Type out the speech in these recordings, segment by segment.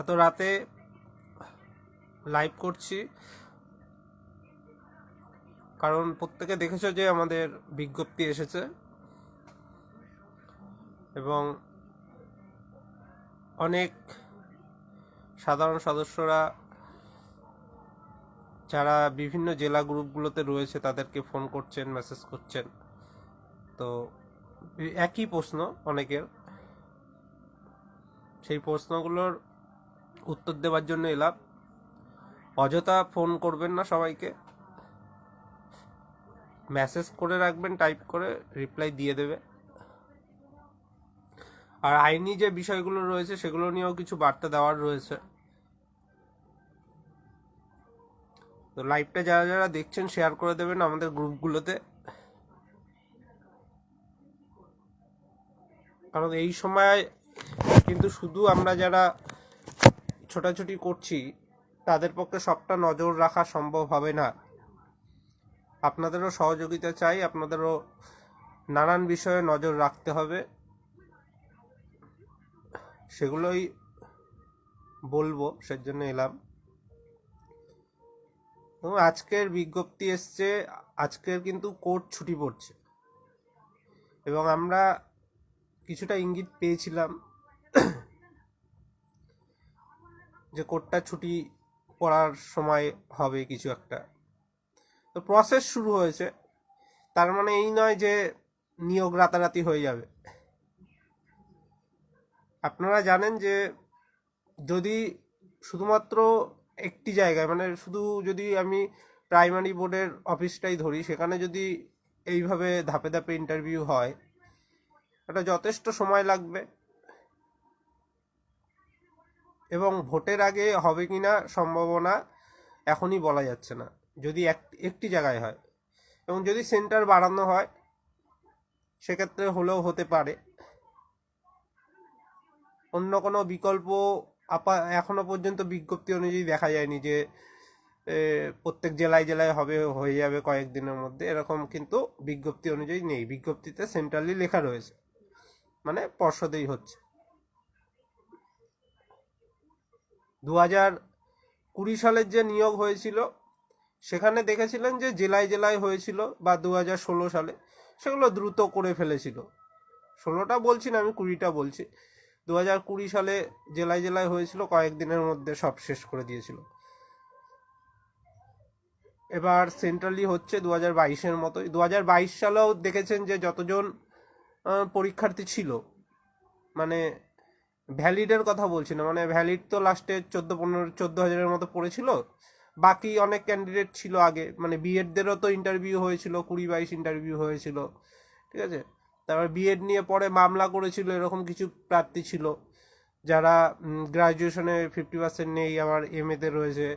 এত রাতে লাইভ করছি কারণ প্রত্যেকে দেখেছো যে আমাদের বিজ্ঞপ্তি এসেছে এবং অনেক সাধারণ সদস্যরা যারা বিভিন্ন জেলা গ্রুপগুলোতে রয়েছে তাদেরকে ফোন করছেন, মেসেজ করছেন। তো একই প্রশ্ন অনেকের, সেই প্রশ্নগুলোর উত্তর দেওয়ার জন্য এলাম। অযথা ফোন করবেন না, সবাইকে মেসেজ করে রাখবেন, টাইপ করে রিপ্লাই দিয়ে দেবে। আর আইনি যে বিষয়গুলো রয়েছে সেগুলো নিয়েও কিছু বার্তা দেওয়ার রয়েছে। তো লাইভটা যারা যারা দেখছেন শেয়ার করে দেবেন আমাদের গ্রুপগুলোতে, কারণ এই সময় কিন্তু শুধু আমরা যারা ছোটাছুটি করছি তাদের পক্ষে সবটা নজর রাখা সম্ভব হবে না। আপনাদেরও সহযোগিতা চাই, আপনাদেরও নানান বিষয়ে নজর রাখতে হবে, সেগুলোই বলবো, সেজন্য এলাম। আজকের বিজ্ঞপ্তি এসছে, আজকের কিন্তু কোর্ট ছুটি পড়ছে এবং আমরা কিছুটা ইঙ্গিত পেয়েছিলাম যে কোর্টটা ছুটি পড়ার সময় হবে কিছু একটা। তো প্রসেস শুরু হয়েছে, তার মানে এই নয় যে নিয়োগ রাতারাতি হয়ে যাবে। আপনারা জানেন যে যদি শুধুমাত্র একটি জায়গায়, মানে শুধু যদি আমি প্রাইমারি বোর্ডের অফিসটাই ধরি, সেখানে যদি এইভাবে ধাপে ধাপে ইন্টারভিউ হয়, এটা যথেষ্ট সময় লাগবে এবং ভোটের আগে হবে কিনা সম্ভাবনা এখনই বলা যাচ্ছে না, যদি একটি জায়গায় হয়। এবং যদি সেন্টার বাড়ানো হয় সেক্ষেত্রে হলেও হতে পারে। অন্য কোনো বিকল্প এখনো পর্যন্ত বিজ্ঞপ্তি অনুযায়ী দেখা যায়নি যে প্রত্যেক জেলায় জেলায় হবে, হয়ে যাবে কয়েকদিনের মধ্যে, এরকম কিন্তু বিজ্ঞপ্তি অনুযায়ী নেই। বিজ্ঞপ্তিতে সেন্ট্রালি লেখা রয়েছে, মানে পর্ষদেই হচ্ছে। 2020 সালের যে নিয়োগ হয়েছিল সেখানে দেখেছিলেন যে জেলায় জেলায় হয়েছিল, বা 2016 সালে সেগুলো দ্রুত করে ফেলেছিল। 16টা বলছি না, আমি 20টা বলছি। 2020 সালে জেলায় জেলায় হয়েছিল, কয়েকদিনের মধ্যে সব শেষ করে দিয়েছিল। এবার সেন্ট্রালি হচ্ছে 2022-এর মতোই। 2022 সালেও দেখেছেন যে যতজন পরীক্ষার্থী ছিল, মানে ভ্যালিডের কথা বলছি না, মানে ভ্যালিড তো লাস্টে 14-15-14 হাজারের মতো পড়েছিল। বাকি অনেক ক্যান্ডিডেট ছিল আগে, মানে বিএডদেরও তো ইন্টারভিউ হয়েছিল, 20-22 ইন্টারভিউ হয়েছিল, ঠিক আছে। তারপর বিএড নিয়ে পরে মামলা করেছিল, এরকম কিছু প্রার্থী ছিল যারা গ্রাজুয়েশনে 50% নেই, আবার এমএতে রয়েছে।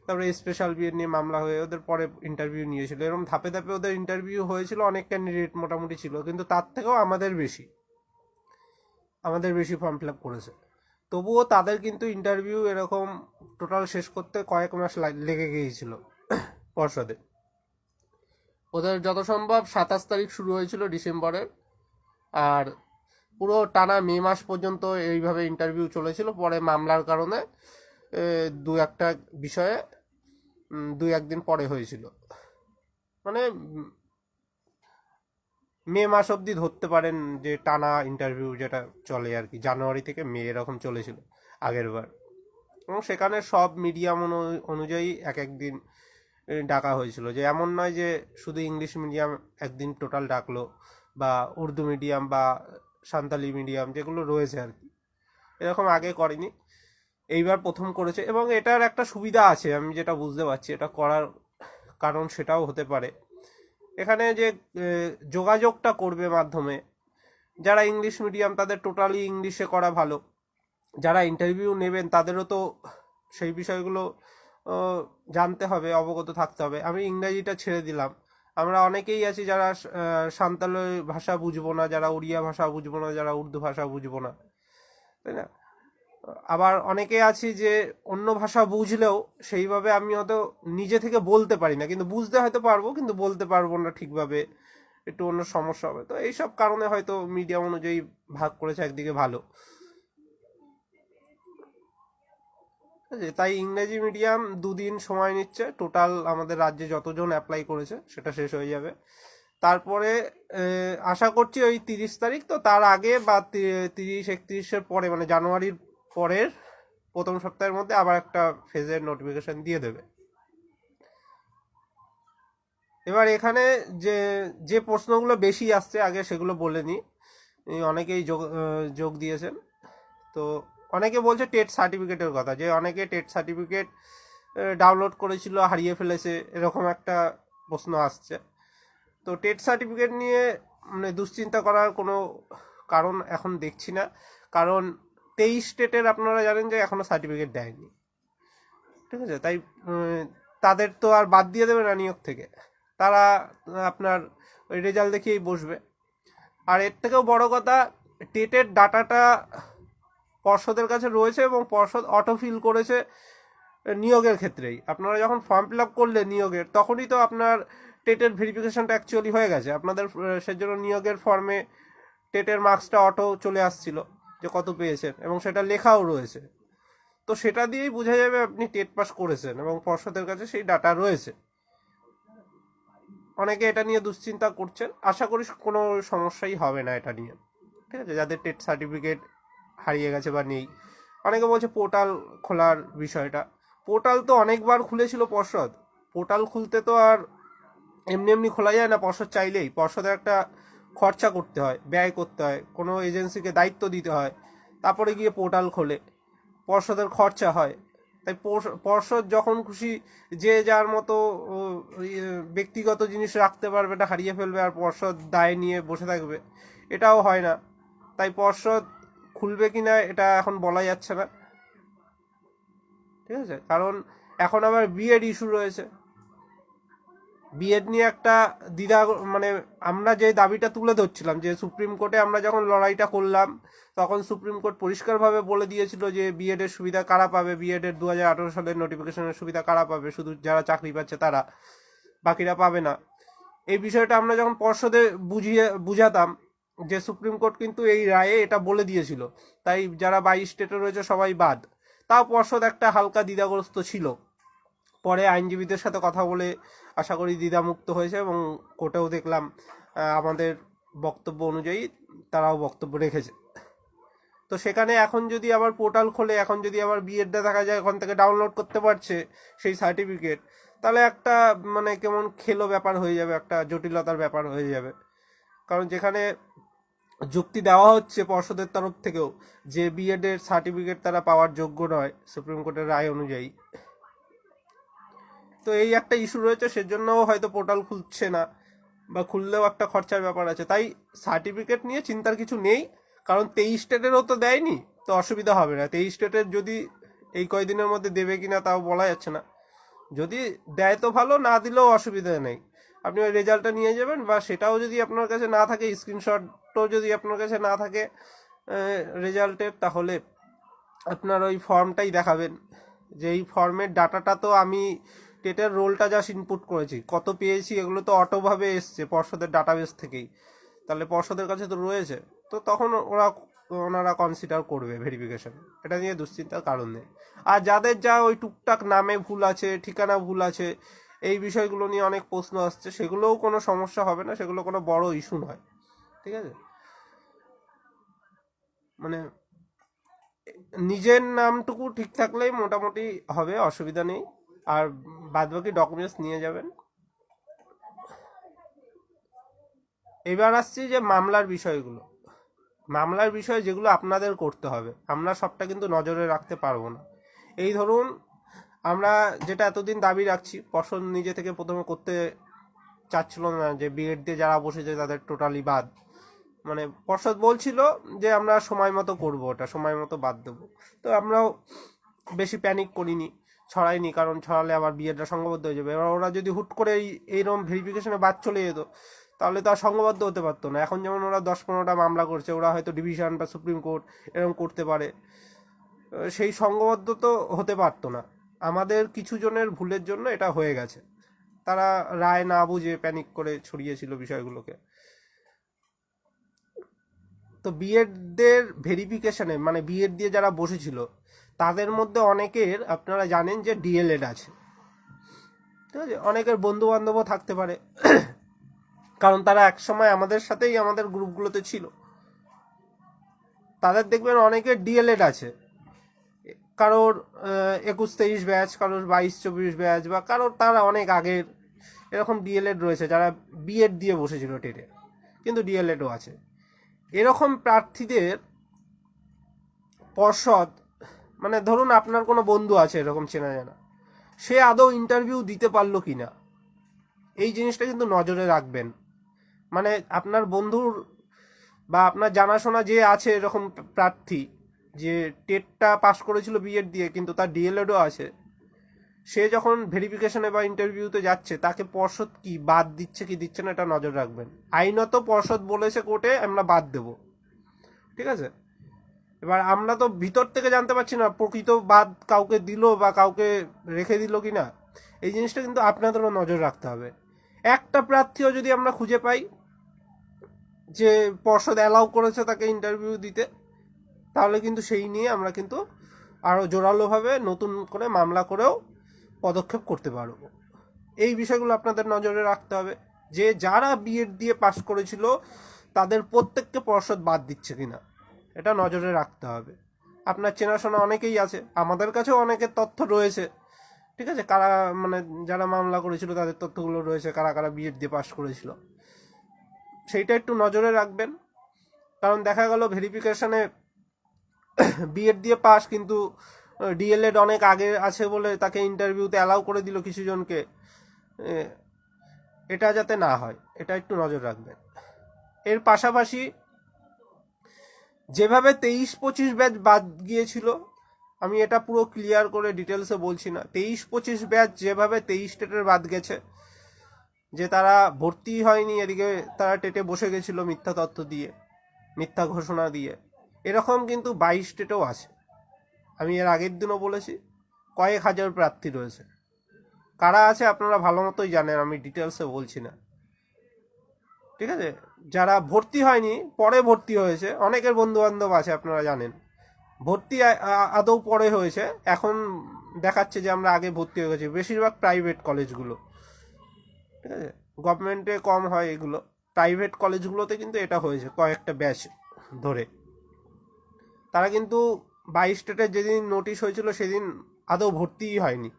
তারপরে স্পেশাল বিএড নিয়ে মামলা হয়ে ওদের পরে ইন্টারভিউ নিয়েছিল। এরকম ধাপে ধাপে ওদের ইন্টারভিউ হয়েছিল, অনেক ক্যান্ডিডেট মোটামুটি ছিল, কিন্তু তার থেকেও আমাদের বেশি ফর্ম ফিল আপ করেছে। তবুও তাদের কিন্তু ইন্টারভিউ এরকম টোটাল শেষ করতে কয়েক মাস লেগে গিয়েছিল পর্ষদে। ওদের যত সম্ভব 27 তারিখ শুরু হয়েছিল ডিসেম্বরের, আর পুরো টানা মে মাস পর্যন্ত এইভাবে ইন্টারভিউ চলেছিল। পরে মামলার কারণে দু একটা বিষয়ে 2-1 দিন পরে হয়েছিল, মানে মে মাস অবধি ধরতে পারেন যে টানা ইন্টারভিউ যেটা চলে আর কি, জানুয়ারি থেকে মে এরকম চলেছিল আগের বার। এবং সেখানে সব মিডিয়াম অনুযায়ী এক একদিন ডাকা হয়েছিল, যে এমন নয় যে শুধু ইংলিশ মিডিয়াম একদিন টোটাল ডাকলো, বা উর্দু মিডিয়াম বা সান্তালি মিডিয়াম যেগুলো রয়েছে আর কি, এরকম আগে করেনি, এইবার প্রথম করেছে। এবং এটার একটা সুবিধা আছে, আমি যেটা বুঝতে পারছি এটা করার কারণ সেটাও হতে পারে, এখানে যে যোগাযোগটা করবে মাধ্যমে, যারা ইংলিশ মিডিয়াম তাদের টোটালি ইংলিশে করা ভালো, যারা ইন্টারভিউ নেবেন তাদেরও তো সেই বিষয়গুলো জানতে হবে, অবগত থাকতে হবে। আমি ইংরাজিটা ছেড়ে দিলাম, আমরা অনেকেই আছি যারা সাঁওতালি ভাষা বুঝবো না, যারা উড়িয়া ভাষা বুঝবো না, যারা উর্দু ভাষা বুঝবো না, তাই না। আবার অনেকে আছি যে অন্য ভাষা বুঝলেও সেইভাবে আমি হয়তো নিজে থেকে বলতে পারি না, কিন্তু বুঝতে হয়তো পারবো, কিন্তু বলতে পারবো না ঠিকভাবে, একটু অন্য সমস্যা হবে। তো এইসব কারণে হয়তো মিডিয়াম অনুযায়ী ভাগ করেছে, একদিকে ভালো। ঠিক আছে, তাই ইংরেজি মিডিয়াম 2 দিন সময় নিচ্ছে। টোটাল আমাদের রাজ্যে যতজন অ্যাপ্লাই করেছে সেটা শেষ হয়ে যাবে। তারপরে আশা করছি ওই 30 তারিখ, তো তার আগে বা 30-31-এর পরে, মানে জানুয়ারির পরের প্রথম সপ্তাহের মধ্যে আবার একটা ফেজের নোটিফিকেশন দিয়ে দেবে। এবার এখানে যে যে প্রশ্নগুলো বেশি আসছে আগে সেগুলো বলে নিই। অনেকেই যোগ দিয়েছেন। তো অনেকে বলছে টেট সার্টিফিকেটের কথা, যে অনেকে টেট সার্টিফিকেট ডাউনলোড করেছিল, হারিয়ে ফেলেছে, এরকম একটা প্রশ্ন আসছে। তো টেট সার্টিফিকেট নিয়ে মানে দুশ্চিন্তা করার কোনো কারণ এখন দেখছি না, কারণ 23 স্টেটের আপনারা জানেন যে এখনো সার্টিফিকেট দেয়নি। ঠিক আছে, তাই তাদের তো আর বাদ দিয়ে দেবে না নিয়োগ থেকে, তারা আপনার ওই রেজাল্ট দেখেই বসবে। আর এর থেকেও বড় কথা, টেটের ডাটাটা পর্ষদের কাছে রয়েছে এবং পর্ষদ অটোফিল করেছে নিয়োগের ক্ষেত্রেই। আপনারা যখন ফর্ম ফিল আপ করলে নিয়োগের, তখনই তো আপনার টেটের ভেরিফিকেশনটা অ্যাকচুয়ালি হয়ে গেছে আপনাদের। সেজন্য নিয়োগের ফর্মে টেটের মার্কসটা অটো চলে আসছিল যে কত পেয়েছেন, এবং সেটা লেখাও রয়েছে। তো সেটা দিয়েই বোঝা যাবে আপনি টেট পাস করেছেন, এবং পর্ষদের কাছে সেই ডাটা রয়েছে। অনেকে এটা নিয়ে দুশ্চিন্তা করছেন, আশা করি কোনো সমস্যাই হবে না এটা নিয়ে। ঠিক আছে, যাদের টেট সার্টিফিকেট হারিয়ে গেছে বা নেই। অনেকে বলছে পোর্টাল খোলার বিষয়টা, পোর্টাল তো অনেকবার খুলেছিল পর্ষদ। পোর্টাল খুলতে তো আর এমনি এমনি খোলা যায় না, পর্ষদ চাইলেই। পর্ষদের একটা খরচা করতে হয়, ব্যয় করতে হয়, কোনো এজেন্সিকে দায়িত্ব দিতে হয়, তারপরে গিয়ে পোর্টাল খোলে, পর্ষদের খরচা হয়। তাই পর্ষদ যখন খুশি যে যার মতো ব্যক্তিগত জিনিস রাখতে পারবে, এটা হারিয়ে ফেলবে, আর পর্ষদ দায় নিয়ে বসে থাকবে, এটাও হয় না। তাই পর্ষদ খুলবে কিনা এটা এখন বলা যাচ্ছে না। ঠিক আছে, কারণ এখন আবার বিএড ইস্যু রয়েছে। বিএড নিয়ে একটা দ্বিধা, মানে আমরা যে দাবিটা তুলে ধরছিলাম, যে সুপ্রিম কোর্টে আমরা যখন লড়াইটা করলাম, তখন সুপ্রিম কোর্ট পরিষ্কারভাবে বলে দিয়েছিল যে বিএড এর সুবিধা কারা পাবে, বিএড এর 2018 সালের নোটিফিকেশনের সুবিধা কারা পাবে, শুধু যারা চাকরি পাচ্ছে তারা, বাকিরা পাবে না। এই বিষয়টা আমরা যখন পর্ষদে বুঝাতাম, যে সুপ্রিম কোর্ট কিন্তু এই রায়ে এটা বলে দিয়েছিল, তাই যারা 22 স্টেটে রয়েছে সবাই বাদ। তাও পর্ষদ একটা হালকা দ্বিধাগ্রস্ত ছিল। পরে আইনজীবীদের সাথে কথা বলে আশা করি দ্বিধামুক্ত হয়েছে, এবং কোর্টেও দেখলাম আমাদের বক্তব্য অনুযায়ী তারাও বক্তব্য রেখেছে। তো সেখানে এখন যদি আবার পোর্টাল খোলে, এখন যদি আবার বিএডটা দেখা যায় ওখান থেকে ডাউনলোড করতে পারছে সেই সার্টিফিকেট, তাহলে একটা মানে কেমন খেলো ব্যাপার হয়ে যাবে, একটা জটিলতার ব্যাপার হয়ে যাবে। কারণ যেখানে যুক্তি দেওয়া হচ্ছে পর্ষদের তরফ থেকেও যে বিএড এর সার্টিফিকেট তারা পাওয়ার যোগ্য নয় সুপ্রিম কোর্টের রায় অনুযায়ী, তো এই একটা ইস্যু রয়েছে, সেজন্যও হয়তো পোর্টাল খুলছে না, বা খুললেও একটা খরচার ব্যাপার আছে। তাই সার্টিফিকেট নিয়ে চিন্তার কিছু নেই, কারণ 23 স্টেটেরও তো দেয়নি, তো অসুবিধা হবে না। 23 স্টেটের যদি এই কয়দিনের মধ্যে দেবে কিনা তাও বলা যাচ্ছে না। যদি দেয় তো ভালো, না দিলেও অসুবিধা নেই। আপনি ওই রেজাল্টটা নিয়ে যাবেন, বা সেটাও যদি আপনার কাছে না থাকে, স্ক্রিনশটও যদি আপনার কাছে না থাকে রেজাল্টের, তাহলে আপনার ওই ফর্মটাই দেখাবেন, যে এই ফর্মের ডাটাটা তো আমি টেটের রোলটা জাস্ট ইনপুট করেছি, কত পেয়েছি এগুলো তো অটোভাবে এসছে পর্ষদের ডাটাবেস থেকেই, তাহলে পর্ষদের কাছে তো রয়েছে। তো তখন ওনারা কনসিডার করবে ভেরিফিকেশন, এটা নিয়ে দুশ্চিন্তার কারণ নেই। আর যাদের যা ওই টুকটাক নামে ভুল আছে, ঠিকানা ভুল আছে, এই বিষয়গুলো নিয়ে অনেক প্রশ্ন আসছে, সেগুলোও কোনো সমস্যা হবে না, সেগুলো কোনো বড় ইস্যু নয়। ঠিক আছে, মানে নিজের নামটুকু ঠিক থাকলেই মোটামুটি হবে, অসুবিধা নেই। আর বাদবাকি ডকুমেন্টস নিয়ে যাবেন। এবার আসছি যে মামলার বিষয়গুলো, মামলার বিষয় যেগুলো আপনাদের করতে হবে, আমরা সবটা কিন্তু নজরে রাখতে পারবো না। এই ধরুন, আমরা যেটা এতদিন দাবি রাখছি, পর্ষদ নিজে থেকে প্রথমে করতে চাচ্ছিল না, যে বিএড দিয়ে যারা বসেছে তাদের টোটালি বাদ। মানে পর্ষদ বলছিল যে আমরা সময় মতো করবো, ওটা সময় মতো বাদ দেবো। তো আমরাও বেশি প্যানিক করিনি, ছড়াইনি, কারণ ছড়ালে আবার বিএডটা সংঘবদ্ধ হয়ে যাবে। এবার ওরা যদি হুট করে এইরকম ভেরিফিকেশনে বাদ চলে যেত, তাহলে তো আর সংঘবদ্ধ হতে পারতো না। এখন যেমন ওরা 10-15টা মামলা করছে, ওরা হয়তো ডিভিশন বা সুপ্রিম কোর্ট এরকম করতে পারে, সেই সংঘবদ্ধ তো হতে পারতো না। আমাদের কিছু জনের ভুলের জন্য এটা হয়ে গেছে, তারা রায় না বুঝে প্যানিক করে ছড়িয়েছিল বিষয়গুলোকে। তো বিএড দের ভেরিফিকেশনে, মানে বিএড দিয়ে যারা বসেছিল তাদের মধ্যে অনেকের আপনারা জানেন যে ডিএলএড আছে, ঠিক আছে, অনেকের বন্ধু বান্ধবও থাকতে পারে, কারণ তারা একসময় আমাদের সাথেই আমাদের গ্রুপগুলোতে ছিল। তাদের দেখবেন অনেকের ডিএলএড আছে, কারোর 21-23 ব্যাচ, কারোর 22-24 ব্যাচ, বা কারোর তারা অনেক আগের এরকম ডিএলএড রয়েছে, যারা বিএড দিয়ে বসেছিল টেটে, কিন্তু ডিএলএডও আছে। এরকম প্রার্থীদের পর্ষদ, মানে ধরুন আপনার কোনো বন্ধু আছে এরকম চেনা জানা, সে আদৌ ইন্টারভিউ দিতে পারলো কি না, এই জিনিসটা কিন্তু নজরে রাখবেন। মানে আপনার বন্ধুর বা আপনার জানাশোনা যে আছে এরকম প্রার্থী, যে টেটটা পাস করেছিল বিএড দিয়ে কিন্তু তার ডিএলএডও আছে, সে যখন ভেরিফিকেশনে বা ইন্টারভিউতে যাচ্ছে তাকে পর্ষদ কি বাদ দিচ্ছে কি দিচ্ছে না এটা নজর রাখবেন। আইনত পর্ষদ বলেছে কোর্টে আমরা বাদ দেব, ঠিক আছে। এবার আমরা তো ভিতর থেকে জানতে পারছি না প্রকৃত বাদ কাউকে দিল বা কাউকে রেখে দিল কি না, এই জিনিসটা কিন্তু আপনাদেরও নজর রাখতে হবে। একটা প্রার্থীও যদি আমরা খুঁজে পাই যে পর্ষদ অ্যালাউ করেছে তাকে ইন্টারভিউ দিতে, তাহলে কিন্তু সেই নিয়ে আমরা কিন্তু আরও জোরালোভাবে নতুন করে মামলা করেও পদক্ষেপ করতে পারবো। এই বিষয়গুলো আপনাদের নজরে রাখতে হবে যে যারা বিএড দিয়ে পাস করেছিল তাদের প্রত্যেককে পর্ষদ বাদ দিচ্ছে কিনা, এটা নজরে রাখতে হবে। আপনার চেনাশোনা অনেকেই আছে, আমাদের কাছেও অনেকের তথ্য রয়েছে, ঠিক আছে, কারা মানে যারা মামলা করেছিল তাদের তথ্যগুলো রয়েছে, কারা কারা বিএড দিয়ে পাস করেছিল, সেইটা একটু নজরে রাখবেন। কারণ দেখা গেল ভেরিফিকেশনে বিএড দিয়ে পাস কিন্তু ডিএলএড অনেক আগে আছে বলে তাকে ইন্টারভিউতে অ্যালাউ করে দিল কিছু জনকে, এটা যাতে না হয় এটা একটু নজর রাখবেন। এর পাশাপাশি যেভাবে 23-25 ব্যাচ বাদ গিয়েছিল, আমি এটা পুরো ক্লিয়ার করে ডিটেলসে বলছি না, 23-25 ব্যাচ যেভাবে 23 টেটের বাদ গেছে, যে তারা ভর্তি হয়নি, এদিকে তারা টেটে বসে গেছিল মিথ্যা তথ্য দিয়ে, মিথ্যা ঘোষণা দিয়ে, এরকম কিন্তু 22 টেটেও আছে। আমি এর আগের দিনও বলেছি কয়েক হাজার প্রার্থী রয়েছে, কারা আছে আপনারা ভালো মতোই জানেন, আমি ডিটেলসে বলছি না, ঠিক আছে। যারা ভর্তি হয়নি পরে ভর্তি হয়েছে, অনেকের বন্ধু বান্ধব আছে আপনারা জানেন, ভর্তি আদৌ পরে হয়েছে, এখন দেখাচ্ছে যে আমরা আগে ভর্তি হয়ে গেছি, বেশিরভাগ প্রাইভেট কলেজগুলো, ঠিক আছে, গভর্নমেন্টে কম হয় এগুলো, প্রাইভেট কলেজগুলোতে কিন্তু এটা হয়েছে কয়েকটা ব্যাচ ধরে। তারা কিন্তু 22 টেটের যেদিন নোটিশ হয়েছিল সেদিন আদৌ ভর্তিই হয়নি,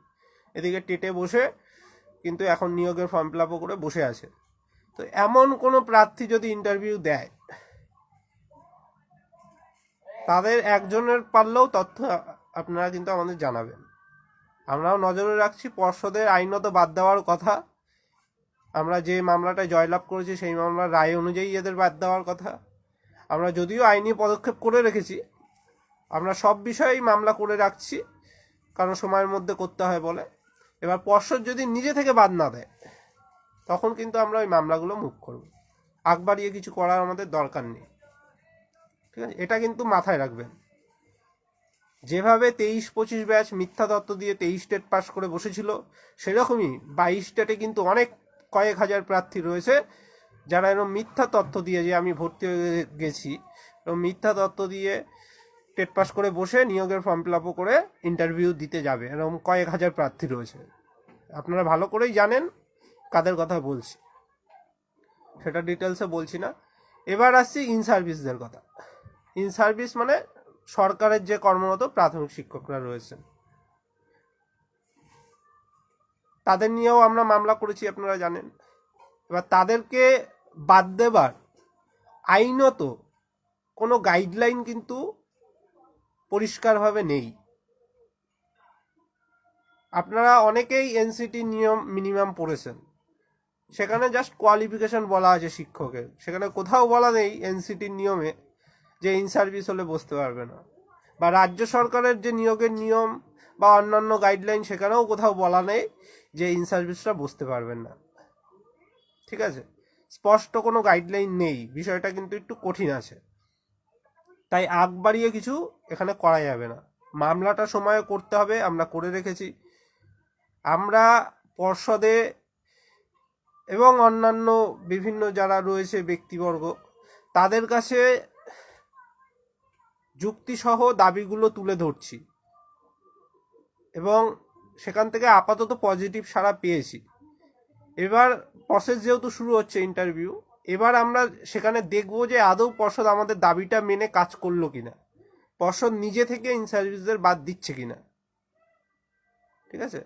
এদিকে টেটে বসে কিন্তু এখন নিয়োগের ফর্ম ফিল আপও করে বসে আছে। তো এমন কোনো প্রার্থী যদি ইন্টারভিউ দেয়, তাদের একজনের পারলেও তথ্য আপনারা কিন্তু আমাদের জানাবেন, আমরাও নজরে রাখছি। পর্ষদের আইনত বাদ দেওয়ার কথা, আমরা যে মামলাটায় জয়লাভ করেছি সেই মামলার রায় অনুযায়ী এদের বাদ দেওয়ার কথা। আমরা যদিও আইনি পদক্ষেপ করে রেখেছি, আমরা সব বিষয়েই মামলা করে রাখছি, কারণ সময়ের মধ্যে করতে হয় বলে। এবার পর্ষদ যদি নিজে থেকে বাদ না দেয় তখন কিন্তু আমরা ওই মামলাগুলো মুভ করব, আগ বাড়িয়ে কিছু করার আমাদের দরকার নেই, ঠিক আছে, এটা কিন্তু মাথায় রাখবেন। যেভাবে 23-25 ব্যাচ মিথ্যা তত্ত্ব দিয়ে 23 টেট পাস করে বসেছিল, সেরকমই 22 টেটে কিন্তু অনেক কয়েক হাজার প্রার্থী রয়েছে যারা এরকম মিথ্যা তথ্য দিয়ে, যে আমি ভর্তি হয়ে গেছি, এরকম মিথ্যা তথ্য দিয়ে টেট পাস করে বসে নিয়োগের ফর্ম ফিল আপও করে ইন্টারভিউ দিতে যাবে, এরকম কয়েক হাজার প্রার্থী রয়েছে, আপনারা ভালো করেই জানেন কাদের কথা বলছি, সেটা ডিটেলসে বলছি না। এবার আসছি ইন সার্ভিসদের কথা। ইন সার্ভিস মানে সরকারের যে কর্মরত প্রাথমিক শিক্ষকরা রয়েছেন, তাদের নিয়েও আমরা মামলা করেছি আপনারা জানেন। এবার তাদেরকে বাদ দেবার আইনত কোনো গাইডলাইন কিন্তু পরিষ্কারভাবে নেই। আপনারা অনেকেই এনসিটি নিয়ম মিনিমাম পড়েছেন, সেখানে জাস্ট কোয়ালিফিকেশন বলা আছে শিক্ষকের, সেখানে কোথাও বলা নেই এনসিটির নিয়মে যে ইন সার্ভিস হলে বসতে পারবে না, বা রাজ্য সরকারের যে নিয়োগের নিয়ম বা অন্যান্য গাইডলাইন সেখানেও কোথাও বলা নেই যে ইন সার্ভিসটা বসতে পারবেন না, ঠিক আছে, স্পষ্ট কোনো গাইডলাইন নেই, বিষয়টা কিন্তু একটু কঠিন আছে। তাই আগ বাড়িয়ে কিছু এখানে করা যাবে না, মামলাটা সময়ে করতে হবে, আমরা করে রেখেছি। আমরা পর্ষদে এবং অন্যান্য বিভিন্ন যারা রয়েছে ব্যক্তিবর্গ, তাদের কাছে যুক্তিসহ দাবিগুলো তুলে ধরছি, এবং সেখান থেকে আপাতত পজিটিভ সাড়া পেয়েছি। এবার প্রসেস যেহেতু শুরু হচ্ছে ইন্টারভিউ, এবার আমরা সেখানে দেখব যে আদৌ পর্ষদ আমাদের দাবিটা মেনে কাজ করলো কিনা, পর্ষদ নিজে থেকে ইন সার্ভিসদের বাদ দিচ্ছে কিনা। ঠিক আছে,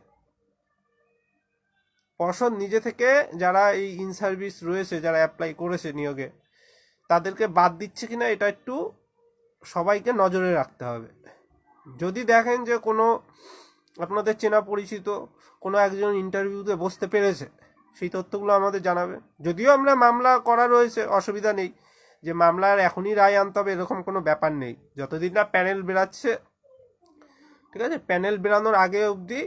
পর্ষদ নিজে থেকে যারা এই ইন সার্ভিস রয়েছে, যারা অ্যাপ্লাই করেছে নিয়োগে, তাদেরকে বাদ দিচ্ছে কিনা এটা একটু সবাইকে নজরে রাখতে হবে। যদি দেখেন যে কোনো আপনাদের চেনা পরিচিত কোনো একজন ইন্টারভিউতে বসতে পেরেছে, সেই তথ্যগুলো আমাদের জানাবে। যদিও আমরা মামলা করা রয়েছে, অসুবিধা নেই, যে মামলার এখনই রায় আনতে হবে এরকম কোনো ব্যাপার নেই। যতদিন না প্যানেল বেরাচ্ছে, ঠিক আছে, প্যানেল বেরানোর আগে অবধি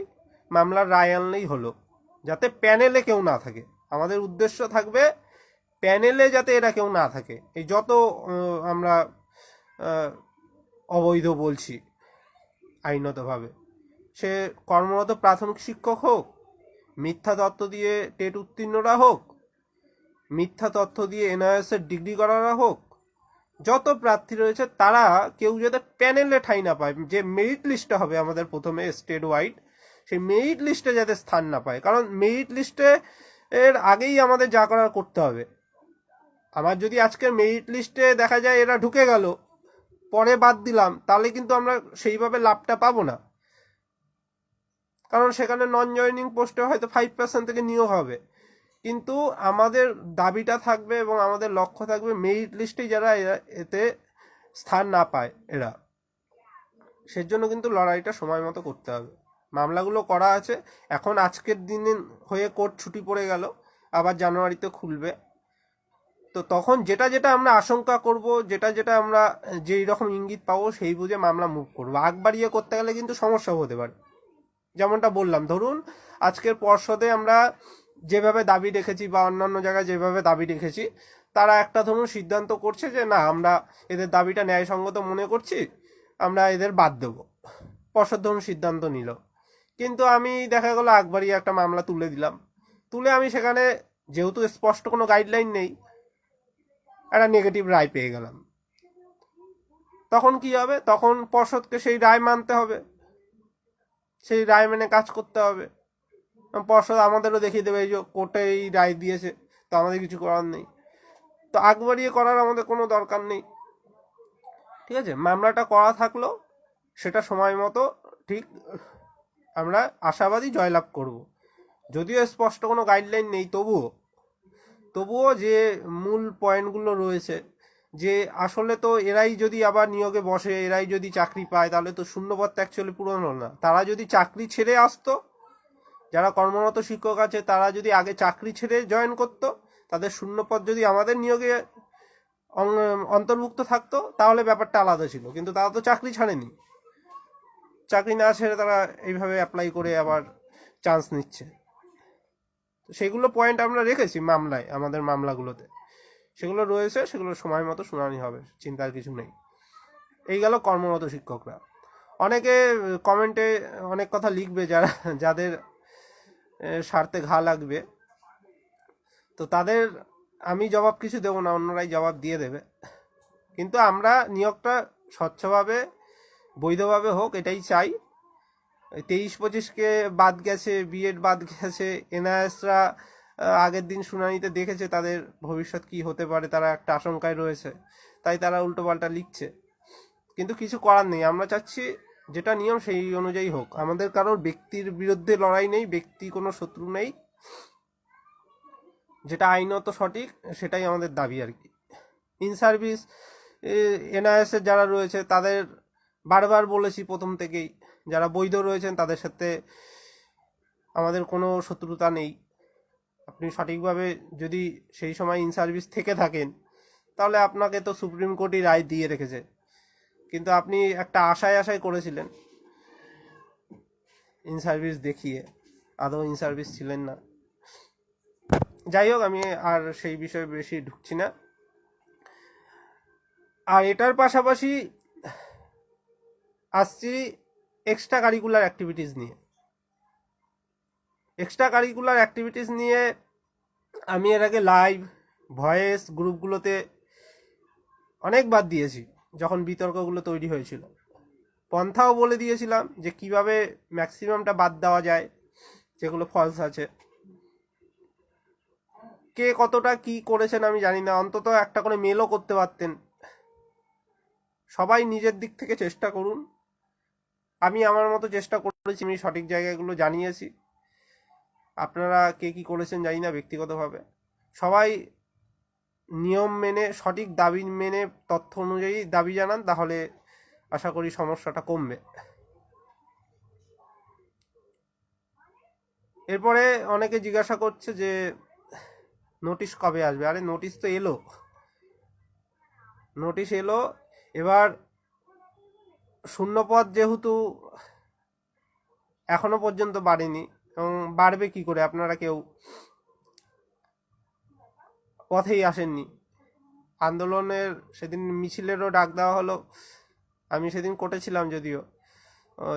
মামলার রায় আনলেই হলো, যাতে প্যানেলে কেউ না থাকে। আমাদের উদ্দেশ্য থাকবে প্যানেলে যাতে এরা কেউ না থাকে। এই যত আমরা অবৈধ বলছি আইনতভাবে, সে কর্মরত প্রাথমিক শিক্ষক হোক, মিথ্যা তথ্য দিয়ে টেট উত্তীর্ণরা হোক, মিথ্যা তথ্য দিয়ে এনআইএসের ডিগ্রি করারা হোক, যত প্রার্থী রয়েছে তারা কেউ যাতে প্যানেলে ঠাঁই না পায়। যে মেরিট লিস্টে হবে আমাদের প্রথমে স্টেট ওয়াইড, সেই মেরিট লিস্টে যাতে স্থান না পায়। কারণ মেরিট লিস্টে এর আগেই আমাদের যা করার করতে হবে। আমার যদি আজকের মেরিট লিস্টে দেখা যায় এরা ঢুকে গেল, পরে বাদ দিলাম, তাহলে কিন্তু আমরা সেইভাবে লাভটা পাবো না। কারণ সেখানে নন জয়নিং পোস্টে হয়তো 5% থেকে নিয়োগ হবে, কিন্তু আমাদের দাবিটা থাকবে এবং আমাদের লক্ষ্য থাকবে মেরিট লিস্টে যারা এতে স্থান না পায় এরা, সেজন্য কিন্তু লড়াইটা সময় মতো করতে হবে। মামলাগুলো করা আছে, এখন আজকের দিনে হয়ে কোর্ট ছুটি পড়ে গেল, আবার জানুয়ারিতে খুলবে। তো তখন যেটা যেটা আমরা আশঙ্কা করব, যেটা যেটা আমরা যেই রকম ইঙ্গিত পাবো, সেই বুঝে মামলা মুভ করবো। আগ বাড়িয়ে করতে গেলে কিন্তু সমস্যা হতে পারে। যেমনটা বললাম, ধরুন আজকের পর্ষদে আমরা যেভাবে দাবি রেখেছি বা অন্যান্য জায়গায় যেভাবে দাবি রেখেছি, তারা একটা ধরুন সিদ্ধান্ত করছে যে না, আমরা এদের দাবিটা ন্যায়সঙ্গত মনে করছি, আমরা এদের বাদ দেবো। পর্ষদ ধরুন সিদ্ধান্ত নিল, কিন্তু আমি দেখা গেলো একবারই একটা মামলা তুলে দিলাম, তুলে আমি সেখানে যেহেতু স্পষ্ট কোনো গাইডলাইন নেই, একটা নেগেটিভ রায় পেয়ে গেলাম। তখন কি হবে? তখন পর্ষদকে সেই রায় মানতে হবে, সেই রায় মেনে কাজ করতে হবে। পর্ষদ আমাদেরও দেখিয়ে দেবে এই যে কোর্টে এই রায় দিয়েছে, তো আমাদের কিছু করার নেই। তো আগ বাড়িয়ে করার আমাদের কোনো দরকার নেই। ঠিক আছে, মামলাটা করা থাকলো, সেটা সময় মতো ঠিক আমরা আশাবাদী জয়লাভ করব। যদিও স্পষ্ট কোনো গাইডলাইন নেই, তবুও যে মূল পয়েন্টগুলো রয়েছে, যে আসলে তো এরাই যদি আবার নিয়োগে বসে, এরাই যদি চাকরি পায়, তাহলে তো শূন্যপদ অ্যাকচুয়ালি পূরণ হল না। তারা যদি চাকরি ছেড়ে আসতো, যারা কর্মরত শিক্ষক আছে তারা যদি আগে চাকরি ছেড়ে জয়েন করতো, তাদের শূন্যপদ যদি আমাদের নিয়োগে অন্তর্ভুক্ত থাকতো, তাহলে ব্যাপারটা আলাদা ছিল। কিন্তু তারা তো চাকরি ছাড়েনি, চাকরি না ছেড়ে তারা এইভাবে অ্যাপ্লাই করে আবার চান্স নিচ্ছে। সেগুলো পয়েন্ট আমরা রেখেছি মামলায়, আমাদের মামলাগুলোতে সেগুলো রয়েছে, সেগুলো সময় মতো শুনানি হবে, চিন্তার কিছু নেই। এই গেল কর্মরত শিক্ষকরা। অনেকে কমেন্টে অনেক কথা লিখবে, যাদের স্বার্থে ঘা লাগবে, তো তাদের আমি জবাব কিছু দেবো না, অন্যরাই জবাব দিয়ে দেবে। কিন্তু আমরা নিয়োগটা স্বচ্ছভাবে বৈধভাবে হোক, এটাই চাই। 23-25কে বাদ গেছে, বিএড বাদ গেছে, এনআইএসরা আগের দিন শুনানিতে দেখেছে তাদের ভবিষ্যৎ কি হতে পারে, তারা একটা আশঙ্কায় রয়েছে, তাই তারা উল্টোপাল্টা লিখছে। কিন্তু কিছু করার নেই, আমরা চাচ্ছি যেটা নিয়ম সেই অনুযায়ী হোক। আমাদের কারোর ব্যক্তির বিরুদ্ধে লড়াই নেই, ব্যক্তি কোনো শত্রু নেই, যেটা আইনত সঠিক সেটাই আমাদের দাবি আর কি। ইন সার্ভিস এনআইএসের যারা রয়েছে তাদের বারবার বলেছি প্রথম থেকেই, যারা বৈধ রয়েছেন তাদের সাথে আমাদের কোনো শত্রুতা নেই। আপনি সঠিকভাবে যদি সেই সময় ইন সার্ভিস থেকে থাকেন, তাহলে আপনাকে তো সুপ্রিম কোর্টই রায় দিয়ে রেখেছে, কিন্তু আপনি একটা আশায় করেছিলেন ইন সার্ভিস দেখিয়ে, আদৌ ইন সার্ভিস ছিলেন না। যাই হোক, আমি আর সেই বিষয়ে বেশি ঢুকছি না। আর এটার পাশাপাশি আসছি এক্সট্রা কারিকুলার অ্যাক্টিভিটিস নিয়ে। এক্সট্রা কারিকুলার অ্যাক্টিভিটিস নিয়ে আমি এর আগে লাইভ ভয়েস গ্রুপগুলোতে অনেকবার দিয়েছি, যখন বিতর্কগুলো তৈরি হয়েছিল। পন্থাও বলে দিয়েছিলাম যে কিভাবে ম্যাক্সিমামটা বাদ দেওয়া যায়, যেগুলো ফলস আছে। কে কতটা কি করেছেন আমি জানি না, অন্তত একটা করে মেলও করতে পারতেন। সবাই নিজের দিক থেকে চেষ্টা করুন। আমি আমার মতো চেষ্টা করেছি, আমি সঠিক জায়গাগুলো জানিয়েছি। আপনারা কে কি করেছেন জানি না ব্যক্তিগতভাবে। সবাই নিয়ম মেনে, সঠিক দাবি মেনে, তথ্য অনুযায়ী দাবি জানান, তাহলে আশা করি সমস্যাটা কমবে। এরপরে অনেকে জিজ্ঞাসা করছে যে নোটিশ কবে আসবে। আরে নোটিশ তো এলো, নোটিশ এলো। এবার শূন্যপদ যেহেতু এখনো পর্যন্ত বাড়েনি, এবং বাড়বে কি করে, আপনারা কেউ পথেই আসেননি। আন্দোলনের সেদিন মিছিলেরও ডাক দেওয়া হলো, আমি সেদিন কোর্টে ছিলাম, যদিও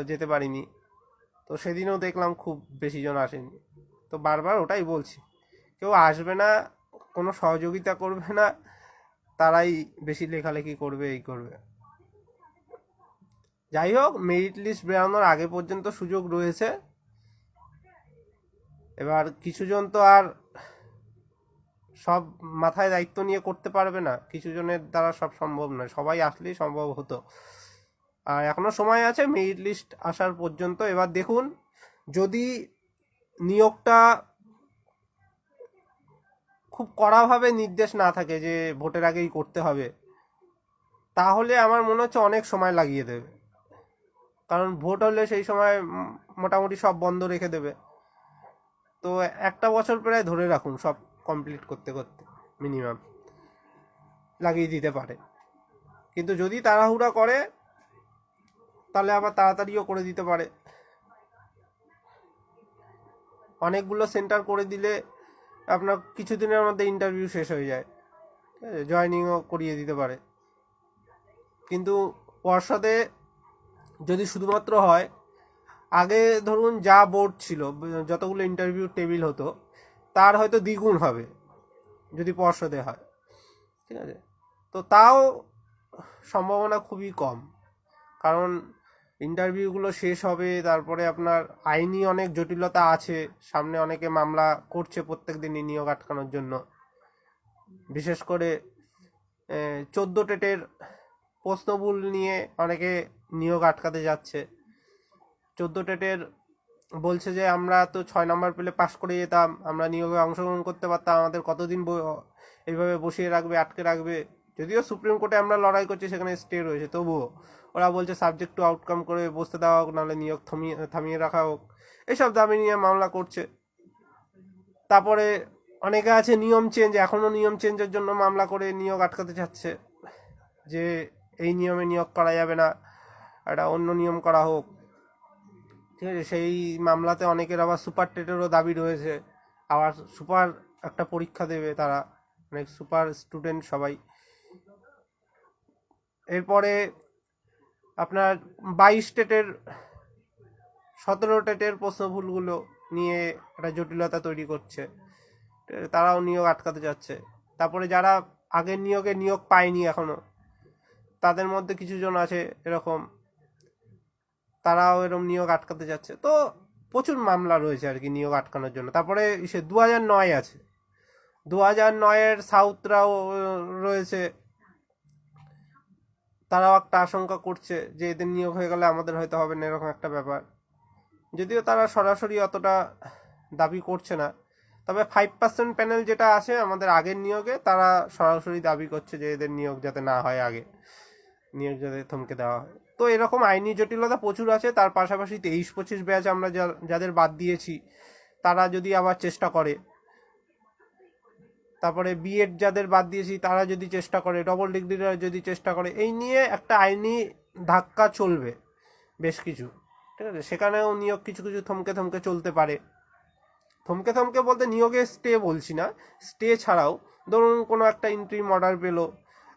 যেতে পারিনি। তো সেদিনও দেখলাম খুব বেশি জন আসেনি। তো বারবার ওটাই বলছি, কেউ আসবে না, কোনো সহযোগিতা করবে না, তারাই বেশি লেখালেখি করবে, এই করবে। যাই হোক, মেরিট লিস্ট বেরোনোর আগে পর্যন্ত সুযোগ রয়েছে। এবার কিছুজন তো আর সব মাথায় দায়িত্ব নিয়ে করতে পারবে না, কিছু জনের দ্বারা সব সম্ভব নয়, সবাই আসলেই সম্ভব হতো। আর এখনো সময় আছে মেরিট লিস্ট আসার পর্যন্ত। এবার দেখুন, যদি নিয়োগটা খুব কড়াভাবে নির্দেশ না থাকে যে ভোটের আগেই করতে হবে, তাহলে আমার মনে হচ্ছে অনেক সময় লাগিয়ে দেবে। কারণ ভোট হলে সেই সময় মোটামুটি সব বন্ধ রেখে দেবে। তো একটা বছর প্রায় ধরে রাখুন সব কমপ্লিট করতে করতে, মিনিমাম লাগিয়ে দিতে পারে। কিন্তু যদি তাড়াহুড়া করে, তাহলে আবার তাড়াতাড়িও করে দিতে পারে। অনেকগুলো সেন্টার করে দিলে আপনার কিছুদিনের মধ্যে ইন্টারভিউ শেষ হয়ে যায়, জয়নিংও করিয়ে দিতে পারে। কিন্তু পর্ষদে যদি শুধুমাত্র হয়, আগে ধরুন যা বোর্ড ছিল, যতগুলো ইন্টারভিউ টেবিল হতো, তার হয়তো দ্বিগুণ হবে যদি পর্ষদে হয়, ঠিক আছে। তো তাও সম্ভাবনা খুবই কম, কারণ ইন্টারভিউগুলো শেষ হবে, তারপরে আপনার আইনি অনেক জটিলতা আছে সামনে, অনেকে মামলা করছে প্রত্যেক দিনই নিয়োগ আটকানোর জন্য। বিশেষ করে 14 টেটের প্রশ্নভুল নিয়ে অনেকে নিয়োগ আটকাতে যাচ্ছে। 14 টেটের বলছে যে আমরা তো 6 নম্বর পেলে পাশ করে যেতাম, আমরা নিয়োগে অংশগ্রহণ করতে পারতাম, আমাদের কতদিন এইভাবে বসিয়ে রাখবে, আটকে রাখবে। যদিও সুপ্রিম কোর্টে আমরা লড়াই করছি, সেখানে স্টে রয়েছে, তবুও ওরা বলছে সাবজেক্ট টু আউটকাম করে বসতে দেওয়া হোক, নাহলে নিয়োগ থামিয়ে রাখা হোক। এইসব দাবি নিয়ে মামলা করছে। তারপরে অনেকে আছে নিয়ম চেঞ্জ, এখনও নিয়ম চেঞ্জের জন্য মামলা করে নিয়োগ আটকাতে চাচ্ছে, যে এই নিয়মে নিয়োগ করা যাবে না, একটা অন্য নিয়ম করা হোক, ঠিক আছে। সেই মামলাতে অনেকের আবার সুপার টেটেরও দাবি রয়েছে, আবার সুপার একটা পরীক্ষা দেবে তারা, অনেক সুপার স্টুডেন্ট সবাই। এরপরে আপনার 22 টেটের 17 টেটের প্রশ্নভুলগুলো নিয়ে একটা জটিলতা তৈরি করছে, তারাও নিয়োগ আটকাতে যাচ্ছে। তারপরে যারা আগের নিয়োগে নিয়োগ পায়নি এখনো, তাদের মধ্যে কিছু জন আছে এরকম, তারাও এরকম নিয়োগ আটকাতে যাচ্ছে। তো প্রচুর মামলা রয়েছে আর কি নিয়োগ আটকানোর জন্য। তারপরে সে 2009 আছে, 2009-এর সাউথরাও রয়েছে, তারাও একটা আশঙ্কা করছে যে এদের নিয়োগ হয়ে গেলে আমাদের হয়তো হবে না, এরকম একটা ব্যাপার। যদিও তারা সরাসরি অতটা দাবি করছে না, তবে 5% প্যানেল যেটা আছে আমাদের আগের নিয়োগে, তারা সরাসরি দাবি করছে যে এদের নিয়োগ যাতে না হয়, আগে নিয়োগ যাতে থমকে দেওয়া হয়। তো এরকম আইনি জটিলতা প্রচুর আছে। তার পাশাপাশি 23-25 ব্যাচ আমরা যাদের বাদ দিয়েছি, তারা যদি আবার চেষ্টা করে, তারপরে বিএড যাদের বাদ দিয়েছি তারা যদি চেষ্টা করে, ডবল ডিগ্রিরা যদি চেষ্টা করে, এই নিয়ে একটা আইনি ধাক্কা চলবে বেশ কিছু, ঠিক আছে। সেখানেও নিয়োগ কিছু কিছু থমকে থমকে চলতে পারে। থমকে থমকে বলতে নিয়োগে স্টে বলছি না, স্টে ছাড়াও ধরুন কোনো একটা ইন্ট্রিম অর্ডার পেলো,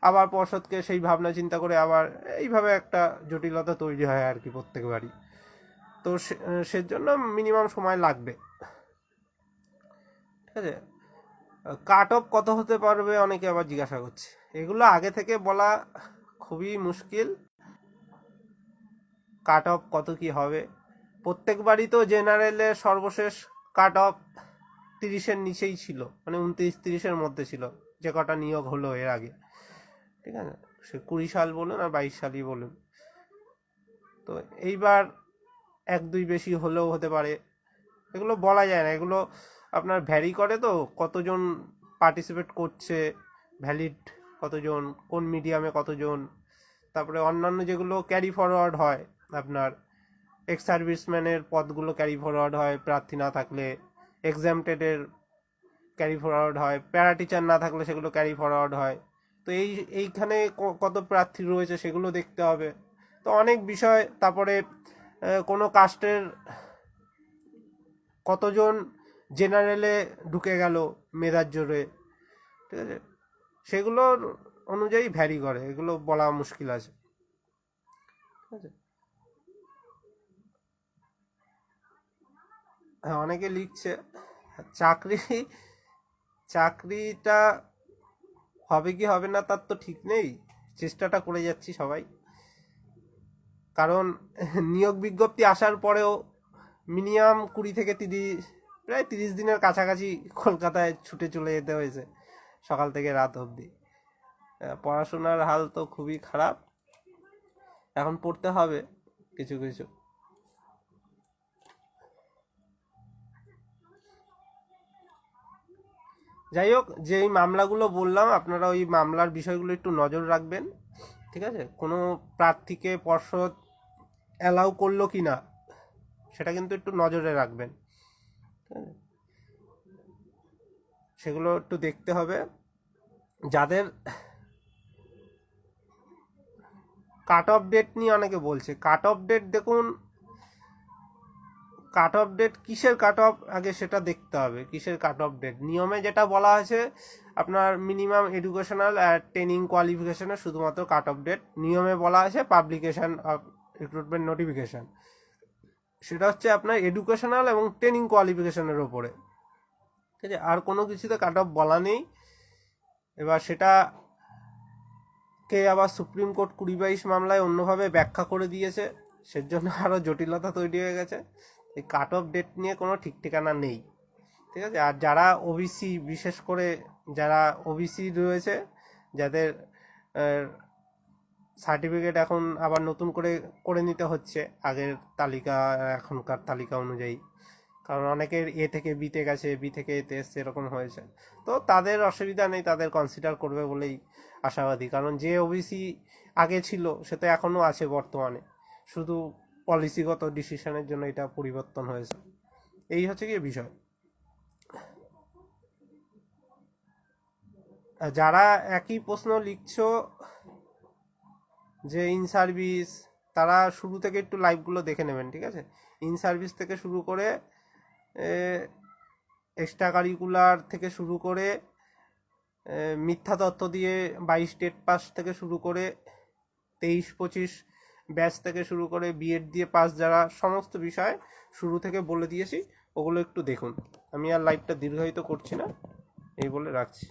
আবার পর্ষদকে সেই ভাবনা চিন্তা করে আবার এইভাবে একটা জটিলতা তৈরি হয় আর কি প্রত্যেকবারই। তো সেজন্য মিনিমাম সময় লাগবে, ঠিক আছে। কাট অফ কত হতে পারবে অনেকে আবার জিজ্ঞাসা করছে, এগুলো আগে থেকে বলা খুবই মুশকিল। কাট অফ কত কি হবে। প্রত্যেকবারই তো জেনারেলে সর্বশেষ কাট অফ 30-এর নিচেই ছিল, মানে 29-30-এর মধ্যে ছিল যে কটা নিয়োগ হলো এর আগে, ঠিক আছে, সে 20 সাল বলুন আর 22 সালই বলুন। তো এইবার 1-2 বেশি হলেও হতে পারে, এগুলো বলা যায় না, এগুলো আপনার ভ্যারি করে, তো কতজন পার্টিসিপেট করছে, ভ্যালিড কতজন, কোন মিডিয়ামে কতজন, তারপরে অন্যান্য যেগুলো ক্যারি ফরওয়ার্ড হয়, আপনার এক্স সার্ভিসম্যানের পদগুলো ক্যারি ফরওয়ার্ড হয় প্রার্থী না থাকলে, এক্সামটেডের ক্যারি ফরওয়ার্ড হয়, প্যারা টিচার না থাকলে সেগুলো ক্যারি ফরওয়ার্ড হয়। তো এইখানে কত প্রার্থী রয়েছে সেগুলো দেখতে হবে। তো অনেক বিষয়, তারপরে কোনো কাস্টের কতজন জেনারেলে ঢুকে গেল মেধার জোরে, ঠিক আছে, সেগুলোর অনুযায়ী ভ্যারি করে, এগুলো বলা মুশকিল আছে, ঠিক আছে। হ্যাঁ, অনেকে লিখছে চাকরিটা হবে কি হবে না তার তো ঠিক নেই, চেষ্টাটা করে যাচ্ছি সবাই। কারণ নিয়োগ বিজ্ঞপ্তি আসার পরেও মিনিমাম 20 থেকে 30, প্রায় 30 দিনের কাছাকাছি কলকাতায় ছুটে চলে যেতে হয়েছে সকাল থেকে রাত অবধি। পড়াশোনার হাল তো খুবই খারাপ, এখন পড়তে হবে কিছু কিছু। যাই হোক, যে এই মামলাগুলো বললাম আপনারা ওই মামলার বিষয়গুলো একটু নজর রাখবেন, ঠিক আছে। কোনো প্রার্থীকে পর্ষদ অ্যালাউ করলো কি না সেটা কিন্তু একটু নজরে রাখবেন, ঠিক আছে? সেগুলো একটু দেখতে হবে। যাদের কাট অফ ডেট নিয়ে অনেকে বলছে, কাট অফ ডেট দেখুন, কাট অফ ডেট কিসের কাট অফ আগে সেটা দেখতে হবে, কিসের কাট অফ ডেট। নিয়মে যেটা বলা আছে আপনার মিনিমাম এডুকেশনাল আর ট্রেনিং কোয়ালিফিকেশনের শুধুমাত্র কাট অফ ডেট নিয়মে বলা আছে পাবলিকেশন অফ রিক্রুটমেন্ট নোটিফিকেশন, সেটা হচ্ছে আপনার এডুকেশনাল এবং ট্রেনিং কোয়ালিফিকেশনের ওপরে, ঠিক আছে, আর কোনো কিছুতে কাট অফ বলা নেই। এবার সেটা কে আবার সুপ্রিম কোর্ট 20-22 মামলায় অন্যভাবে ব্যাখ্যা করে দিয়েছে, সেজন্য আরও জটিলতা তৈরি হয়ে গেছে। এই কাট অফ ডেট নিয়ে কোনো ঠিক ঠিকানা নেই, ঠিক আছে। আর যারা ওবিসি, বিশেষ করে যারা ওবিসি রয়েছে, যাদের সার্টিফিকেট এখন আবার নতুন করে করে নিতে হচ্ছে আগের তালিকা এখনকার তালিকা অনুযায়ী, কারণ অনেকের এ থেকে বিতে গেছে, বি থেকে এতে এসছে, এরকম হয়েছে। তো তাদের অসুবিধা নেই, তাদের কনসিডার করবে বলেই আশাবাদী, কারণ যে ওবিসি আগে ছিল সে তো এখনও আছে বর্তমানে, শুধু পলিসিগত ডিসিশনের জন্য এটা পরিবর্তন হয়েছে, এই হচ্ছে কি বিষয়। যারা একই প্রশ্ন লিখছো যে ইন সার্ভিস, তারা শুরু থেকে একটু লাইভগুলো দেখে নেবেন, ঠিক আছে। ইন সার্ভিস থেকে শুরু করে এক্সট্রা কারিকুলার থেকে শুরু করে মিথ্যা তথ্য দিয়ে 22 স্টেট পাস থেকে শুরু করে 23-25 ব্যাচ থেকে শুরু করে বিএড দিয়ে পাস, যারা সমস্ত বিষয় শুরু থেকে বলে দিয়েছি, ওগুলো একটু দেখুন। আমি আর লাইভটা দীর্ঘায়িত করছি না, এই বলে রাখছি।